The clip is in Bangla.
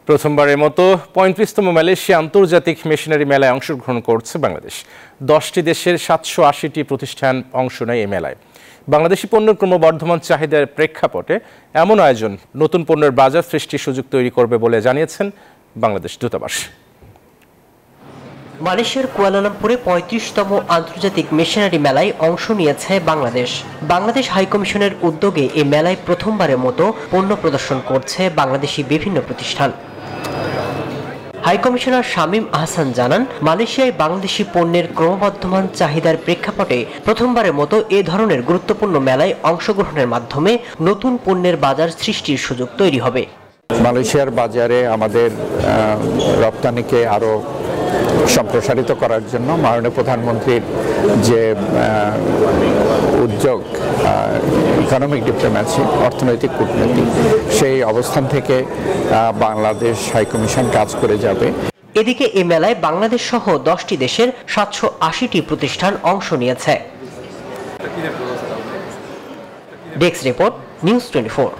প্রথমবারের মতো ৩৫তম মালয়েশিয়া আন্তর্জাতিক মেশিনারি মেলায় অংশগ্রহণ করছে বাংলাদেশ। ১০টি দেশের ৭৮০টি প্রতিষ্ঠান অংশ নেয় এই মেলায়। বাংলাদেশি পণ্যের ক্রমবর্ধমান চাহিদার প্রেক্ষাপটে এমন আয়োজন নতুন পণ্যের বাজার সৃষ্টির সুযোগ তৈরি করবে বলে জানিয়েছেন বাংলাদেশ দূতাবাস। মালয়েশিয়ার কুয়ালালামপুরে ৩৫তম আন্তর্জাতিক মেশিনারি মেলায় অংশ নিয়েছে বাংলাদেশ। বাংলাদেশ হাইকমিশনের উদ্যোগে এই মেলায় প্রথমবারের মতো পণ্য প্রদর্শন করছে বাংলাদেশি বিভিন্ন প্রতিষ্ঠান। হাইকমিশনার শামীম আহসান জানান, মালয়েশিয়ায় বাংলাদেশি পণ্যের ক্রমবর্ধমান চাহিদার প্রেক্ষাপটে প্রথমবারের মতো এ ধরনের গুরুত্বপূর্ণ মেলায় অংশগ্রহণের মাধ্যমে নতুন পণ্যের বাজার সৃষ্টির সুযোগ তৈরি হবে। মালয়েশিয়ার বাজারে আমাদের রপ্তানিকে আরও সম্প্রসারিত করার জন্য মাননীয় প্রধানমন্ত্রীর যে উদ্যোগ ইকোনমিক ডিপ্লোম্যাসি, অর্থনৈতিক কূটনীতি, সেই অবস্থান থেকে বাংলাদেশ হাইকমিশন কাজ করে যাবে। এদিকে এ মেলায় বাংলাদেশ সহ 10টি দেশের 780টি প্রতিষ্ঠান অংশ নিয়েছে। Desk report, news 24।